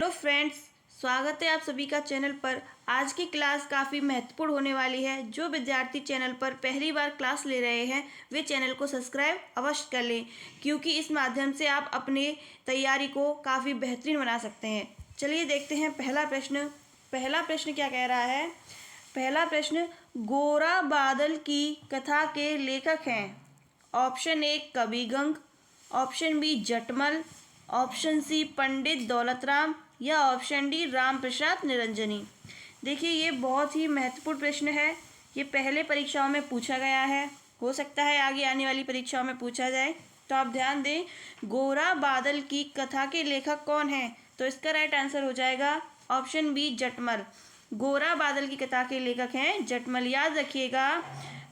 Hello friends, स्वागत है आप सभी का चैनल पर। आज की क्लास काफ़ी महत्वपूर्ण होने वाली है। जो विद्यार्थी चैनल पर पहली बार क्लास ले रहे हैं वे चैनल को सब्सक्राइब अवश्य कर लें, क्योंकि इस माध्यम से आप अपने तैयारी को काफ़ी बेहतरीन बना सकते हैं। चलिए देखते हैं पहला प्रश्न। पहला प्रश्न क्या कह रहा है? पहला प्रश्न, गोरा बादल की कथा के लेखक हैं। ऑप्शन ए कवि गंग, ऑप्शन बी जटमल, ऑप्शन सी पंडित दौलतराम या ऑप्शन डी राम प्रसाद निरंजनी। देखिए, ये बहुत ही महत्वपूर्ण प्रश्न है। ये पहले परीक्षाओं में पूछा गया है, हो सकता है आगे आने वाली परीक्षाओं में पूछा जाए। तो आप ध्यान दें, गोरा बादल की कथा के लेखक कौन हैं? तो इसका राइट आंसर हो जाएगा ऑप्शन बी जटमल। गोरा बादल की कथा के लेखक हैं जटमल। याद रखिएगा,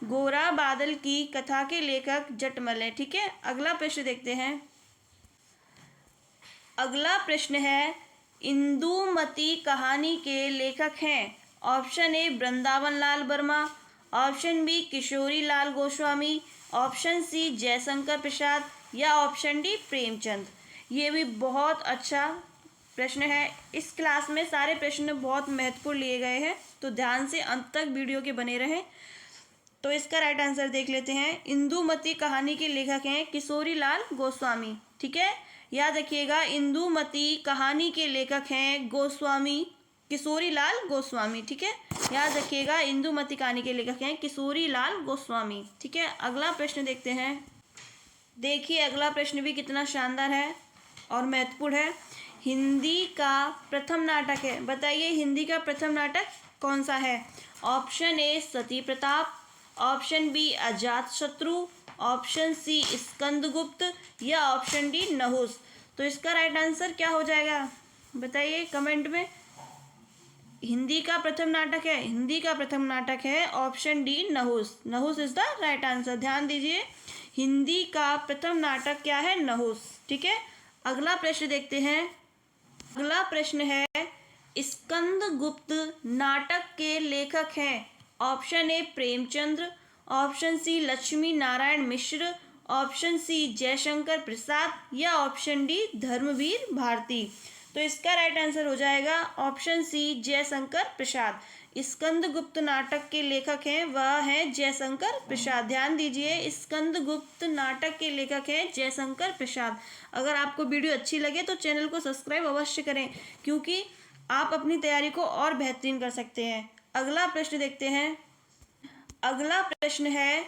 गोरा बादल की कथा के लेखक जटमल है। ठीक है, अगला प्रश्न देखते हैं। अगला प्रश्न है, इंदुमती कहानी के लेखक हैं। Option A Vrindavan Lal Verma, option B Kishori Lal Goswami, option C Jaishankar Prasad या ऑप्शन डी प्रेमचंद। ये भी बहुत अच्छा प्रश्न है। इस क्लास में सारे प्रश्न बहुत महत्वपूर्ण लिए गए हैं, तो ध्यान से अंत तक वीडियो के बने रहें। तो इसका राइट आंसर देख लेते हैं। इंदुमती कहानी के लेखक हैं किशोरी लाल गोस्वामी। ठीक है, याद रखिएगा, इंदुमती कहानी के लेखक हैं गोस्वामी, किशोरी लाल गोस्वामी। ठीक है, याद रखिएगा, इंदुमती कहानी के लेखक हैं किशोरी लाल गोस्वामी। ठीक है, अगला प्रश्न देखते हैं। देखिए, अगला प्रश्न भी कितना शानदार है और महत्वपूर्ण है। हिंदी का प्रथम नाटक है। बताइए, हिंदी का प्रथम नाटक कौन सा है? Option A Sati Pratap, option B Ajatashatru, option C Skandagupta या ऑप्शन डी नहुस। तो इसका राइट आंसर क्या हो जाएगा? बताइए कमेंट में। हिंदी का प्रथम नाटक है, हिंदी का प्रथम नाटक है option D Nahush. Nahush is the right answer. ध्यान दीजिए, हिंदी का प्रथम नाटक क्या है? नहुस। ठीक है, अगला प्रश्न देखते हैं। अगला प्रश्न है, स्कंदगुप्त नाटक के लेखक हैं। Option A Premchandra, option C Lakshmi Narayan Mishra, option C Jaishankar Prasad या ऑप्शन डी धर्मवीर भारती। तो इसका राइट आंसर हो जाएगा ऑप्शन सी जयशंकर प्रसाद। स्कंदगुप्त नाटक के लेखक हैं वह हैं जयशंकर प्रसाद। ध्यान दीजिए, स्कंदगुप्त नाटक के लेखक हैं जयशंकर प्रसाद। अगर आपको वीडियो अच्छी लगे तो चैनल को सब्सक्राइब अवश्य करें, क्योंकि आप अपनी तैयारी को और बेहतरीन कर सकते हैं। अगला प्रश्न देखते हैं। अगला प्रश्न है,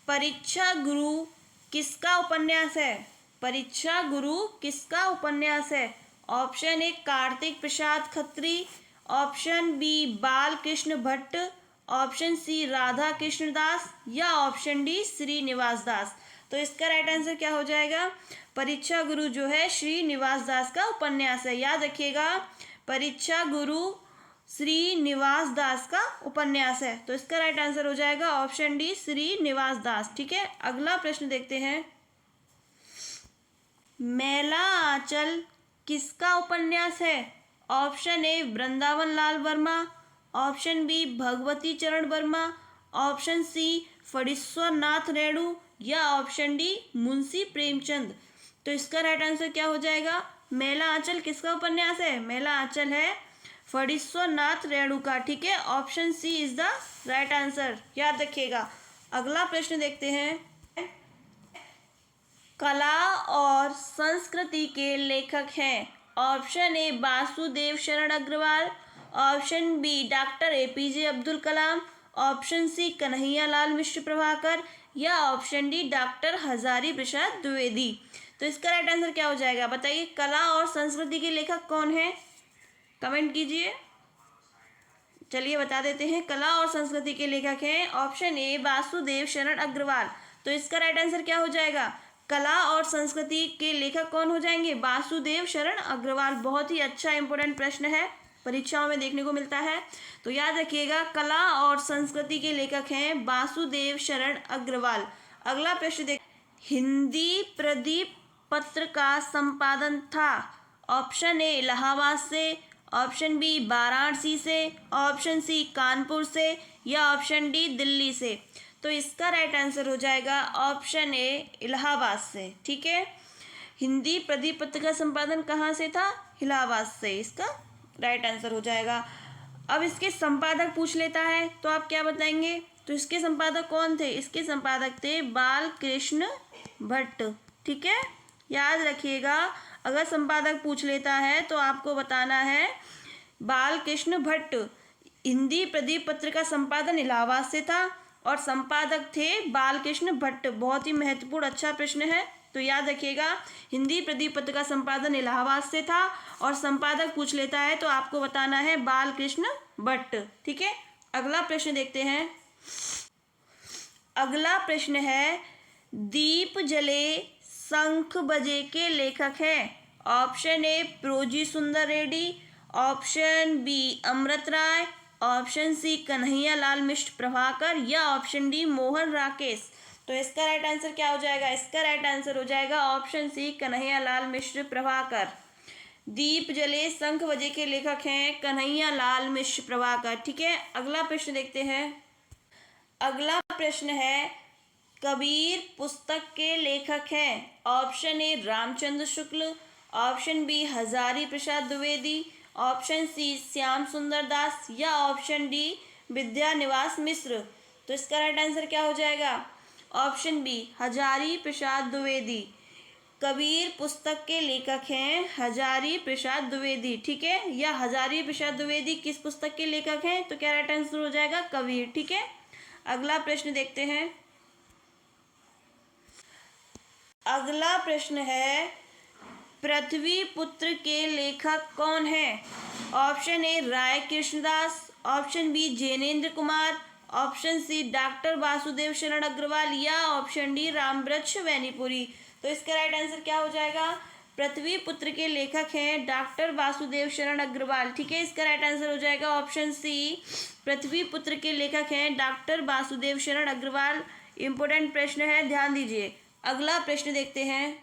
परीक्षा गुरु किसका उपन्यास है? परीक्षा गुरु किसका उपन्यास है? Option A Kartik Prasad Khatri, option B Bal Krishna Bhatt, option C Radha Krishna Das या ऑप्शन डी श्रीनिवास दास। तो इसका राइट आंसर क्या हो जाएगा? परीक्षा गुरु जो है श्रीनिवास दास का उपन्यास है। याद रखिएगा, परीक्षा गुरु श्रीनिवास दास का उपन्यास है। तो इसका राइट आंसर हो जाएगा ऑप्शन डी श्रीनिवास दास। ठीक है, अगला प्रश्न देखते हैं। मैला आंचल किसका उपन्यास है? Option A Vrindavan Lal Verma, option B Bhagwati Charan Verma, option C Phanishwar Nath Renu या ऑप्शन डी मुंशी प्रेमचंद। तो इसका राइट आंसर क्या हो जाएगा? मैला आंचल किसका उपन्यास है? मैला आंचल है फणीश्वर नाथ रेणु का। ठीक है, option C is the right answer. याद रखिएगा। अगला प्रश्न देखते हैं। कला और संस्कृति के लेखक हैं। Option A Vasudev Sharan Agrawal, option B doctor APJ Abdul Kalam, option C Kanhaiya Lal Mishra Prabhakar या option D doctor Hazari Prasad Dwivedi. तो इसका राइट आंसर क्या हो जाएगा? बताइए, कला और संस्कृति के लेखक कौन है? कमेंट कीजिए। चलिए बता देते हैं, कला और संस्कृति के लेखक हैं ऑप्शन ए वासुदेव शरण अग्रवाल। तो इसका राइट आंसर क्या हो जाएगा? कला और संस्कृति के लेखक कौन हो जाएंगे? वासुदेव शरण अग्रवाल। बहुत ही अच्छा इंपॉर्टेंट प्रश्न है, परीक्षाओं में देखने को मिलता है। तो याद रखिएगा, कला और संस्कृति के लेखक हैं वासुदेव शरण अग्रवाल। अगला प्रश्न देख। हिंदी प्रदीप पत्र का संपादन था। ऑप्शन ए इलाहाबाद से, ऑप्शन बी वाराणसी से, ऑप्शन सी कानपुर से या ऑप्शन डी दिल्ली से। तो इसका राइट आंसर हो जाएगा ऑप्शन ए इलाहाबाद से। ठीक है, हिंदी प्रदीप पत्र का संपादन कहाँ से था? इलाहाबाद से, इसका राइट आंसर हो जाएगा। अब इसके संपादक पूछ लेता है तो आप क्या बताएंगे? तो इसके संपादक कौन थे? इसके संपादक थे बालकृष्ण भट्ट। ठीक है, याद रखिएगा, अगर संपादक पूछ लेता है तो आपको बताना है बालकृष्ण भट्ट। हिंदी प्रदीप पत्र का संपादन इलाहाबाद से था और संपादक थे बालकृष्ण भट्ट। बहुत ही महत्वपूर्ण अच्छा प्रश्न है, तो याद रखिएगा, हिंदी प्रदीप पत्र का संपादन इलाहाबाद से था और संपादक पूछ लेता है तो आपको बताना है बालकृष्ण भट्ट। ठीक है, अगला प्रश्न देखते हैं। अगला प्रश्न है, दीप जले शंख बजे के लेखक हैं। ऑप्शन ए प्रोजी सुंदर रेड्डी, ऑप्शन बी अमृत राय, ऑप्शन सी कन्हैया लाल मिश्र प्रभाकर या ऑप्शन डी मोहन राकेश। तो इसका राइट आंसर क्या हो जाएगा? इसका राइट आंसर हो जाएगा ऑप्शन सी कन्हैया लाल मिश्र प्रभाकर। दीप जले शंख बजे के लेखक हैं कन्हैया लाल मिश्र प्रभाकर। ठीक है, अगला प्रश्न देखते हैं। अगला प्रश्न है, कबीर पुस्तक के लेखक हैं। Option A Ramchandra Shukla, option B Hazari Prasad Dwivedi, option C Shyam Sundar Das या ऑप्शन डी विद्यानिवास मिश्र। तो इसका राइट आंसर क्या हो जाएगा? Option B Hazari Prasad Dwivedi. कबीर पुस्तक के लेखक हैं हजारी प्रसाद द्विवेदी। ठीक है, या हजारी प्रसाद द्विवेदी किस पुस्तक के लेखक हैं? तो क्या राइट आंसर हो जाएगा? कबीर। ठीक है, अगला प्रश्न देखते हैं। अगला प्रश्न है, पृथ्वी पुत्र के लेखक कौन है? Option A Rai Krishnadas, option B Jainendra Kumar, option C doctor Vasudev Sharan Agrawal या ऑप्शन डी रामवृक्ष वैनीपुरी। तो इसका राइट आंसर क्या हो जाएगा? पृथ्वी पुत्र के लेखक हैं डॉक्टर वासुदेव शरण अग्रवाल। ठीक है, इसका राइट आंसर हो जाएगा ऑप्शन सी, पृथ्वी पुत्र के लेखक हैं डॉक्टर वासुदेव शरण अग्रवाल। इंपॉर्टेंट प्रश्न है, ध्यान दीजिए। अगला प्रश्न देखते हैं।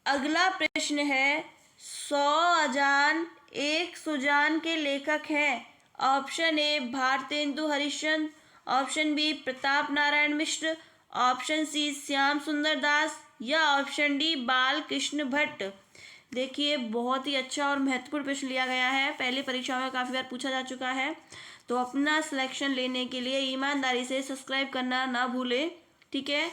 अगला प्रश्न है, 100 अजान एक सुजान के लेखक हैं। Option A Bharatendu Harishchandra, option B Pratap Narayan Mishra, option C Shyam Sundar Das या ऑप्शन डी बालकृष्ण भट्ट। देखिए, बहुत ही अच्छा और महत्वपूर्ण प्रश्न लिया गया है, पहले परीक्षाओं में काफ़ी बार पूछा जा चुका है। तो अपना सिलेक्शन लेने के लिए ईमानदारी से सब्सक्राइब करना ना भूलें। ठीक है,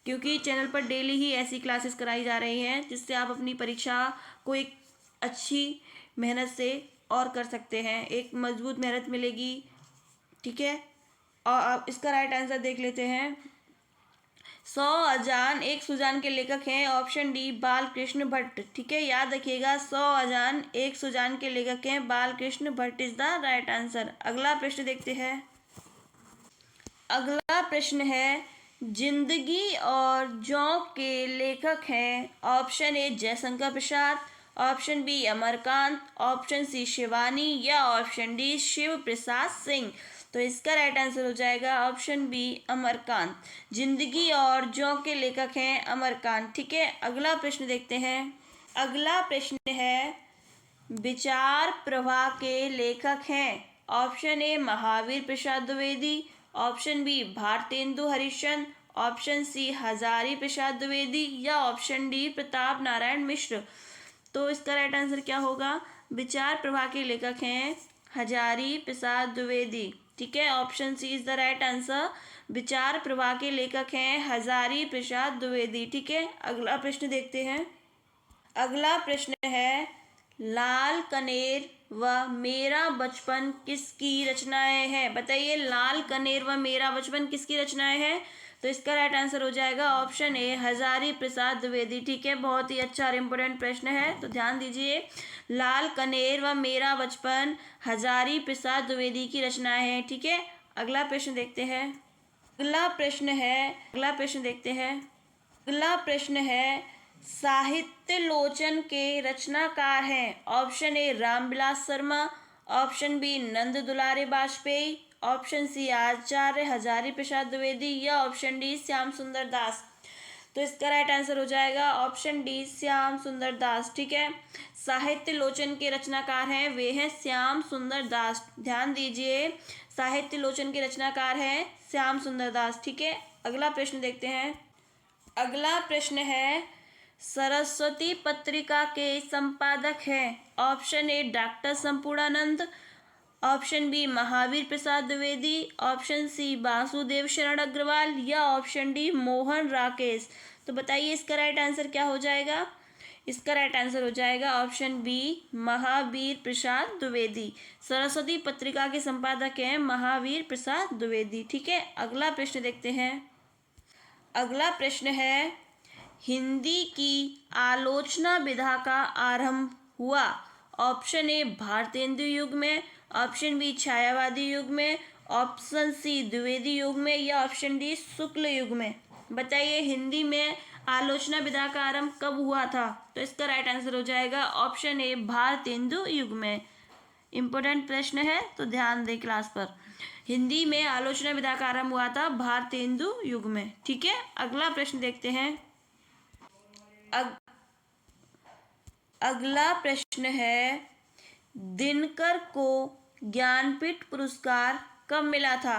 क्योंकि चैनल पर डेली ही ऐसी क्लासेस कराई जा रही हैं जिससे आप अपनी परीक्षा को एक अच्छी मेहनत से और कर सकते हैं, एक मजबूत मेहनत मिलेगी। ठीक है, और आप इसका राइट आंसर देख लेते हैं। 100 अजान एक सुजान के लेखक हैं ऑप्शन डी बालकृष्ण भट्ट। ठीक है, याद रखिएगा, 100 अजान एक सुजान के लेखक हैं Balkrishna Bhatt is the right answer. अगला प्रश्न देखते हैं। अगला प्रश्न है, जिंदगी और जोंक के लेखक हैं। Option A Jaishankar Prasad, option B Amarkant, option C Shivani या ऑप्शन डी शिव प्रसाद सिंह। तो इसका राइट आंसर हो जाएगा ऑप्शन बी अमरकांत। जिंदगी और जोंक के लेखक हैं अमरकांत। ठीक है, अगला प्रश्न देखते हैं। अगला प्रश्न है, विचार प्रवाह के लेखक हैं। Option A Mahavir Prasad Dwivedi, option B Bharatendu Harishchandra, option C Hazari Prasad Dwivedi या ऑप्शन डी प्रताप नारायण मिश्र। तो इसका राइट आंसर क्या होगा? विचार प्रवाह के लेखक हैं हजारी प्रसाद द्विवेदी। ठीक है, option C is the right answer. Vichar Pravah के लेखक हैं हजारी प्रसाद द्विवेदी। ठीक है, अगला प्रश्न देखते हैं। अगला प्रश्न है, लाल कनेर व मेरा बचपन किसकी रचनाएं हैं? बताइए, लाल कनेर व मेरा बचपन किसकी रचनाएं हैं? तो इसका राइट आंसर हो जाएगा ऑप्शन ए हजारी प्रसाद द्विवेदी। ठीक है, बहुत ही अच्छा और इम्पोर्टेंट प्रश्न है, तो ध्यान दीजिए। लाल कनेर व मेरा बचपन हजारी प्रसाद द्विवेदी की रचनाएं हैं। ठीक है, अगला प्रश्न देखते हैं। अगला प्रश्न देखते हैं। अगला प्रश्न है, साहित्य लोचन के रचनाकार हैं। Option A Ramvilas Sharma, option B Nand Dulare Vajpeyi, option C Acharya Hazari Prasad Dwivedi या ऑप्शन डी श्याम सुंदर दास। तो इसका राइट आंसर हो जाएगा ऑप्शन डी श्याम सुंदर दास। ठीक है, साहित्य लोचन के रचनाकार हैं वे हैं श्याम सुंदर दास। ध्यान दीजिए, साहित्य लोचन के रचनाकार हैं श्याम सुंदर दास। ठीक है, अगला प्रश्न देखते हैं। अगला प्रश्न है, सरस्वती पत्रिका के संपादक हैं? Option A doctor Sampurnanand, option B Mahavir Prasad Dwivedi, option C Vasudev Sharan Agrawal या ऑप्शन डी मोहन राकेश। तो बताइए इसका राइट आंसर क्या हो जाएगा? इसका राइट आंसर हो जाएगा ऑप्शन बी महावीर प्रसाद द्विवेदी। सरस्वती पत्रिका के संपादक हैं महावीर प्रसाद द्विवेदी। ठीक है, अगला प्रश्न देखते हैं। अगला प्रश्न है, हिंदी की आलोचना विधा का आरंभ हुआ? ऑप्शन ए भारतेंदु युग में, ऑप्शन बी छायावादी युग में, ऑप्शन सी द्विवेदी युग में या ऑप्शन डी शुक्ल युग में। बताइए हिंदी में आलोचना विधा का आरंभ कब हुआ था? तो इसका राइट आंसर हो जाएगा ऑप्शन ए भारतेंदु युग में। इम्पोर्टेंट प्रश्न है तो ध्यान दें क्लास पर। हिंदी में आलोचना विधा का आरंभ हुआ था भारतेंदु युग में। ठीक है, अगला प्रश्न देखते हैं। अगला प्रश्न है, दिनकर को ज्ञानपीठ पुरस्कार कब मिला था?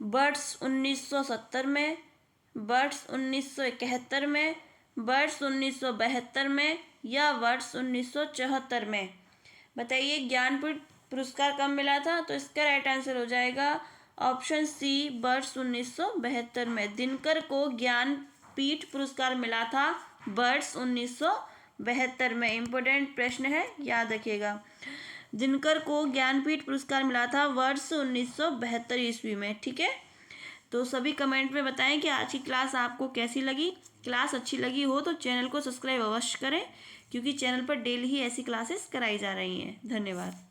वर्ष 1970 में, वर्ष 1971 में, वर्ष 1972 में या वर्ष 1974 में। बताइए ज्ञानपीठ पुरस्कार कब मिला था? तो इसका राइट आंसर हो जाएगा ऑप्शन सी वर्ष 1972 में। दिनकर को ज्ञानपीठ पुरस्कार मिला था वर्ष 1972 में। इम्पोर्टेंट प्रश्न है, याद रखिएगा। दिनकर को ज्ञानपीठ पुरस्कार मिला था वर्ष 1972 ईस्वी में। ठीक है, तो सभी कमेंट में बताएं कि आज की क्लास आपको कैसी लगी। क्लास अच्छी लगी हो तो चैनल को सब्सक्राइब अवश्य करें, क्योंकि चैनल पर डेली ही ऐसी क्लासेस कराई जा रही हैं। धन्यवाद।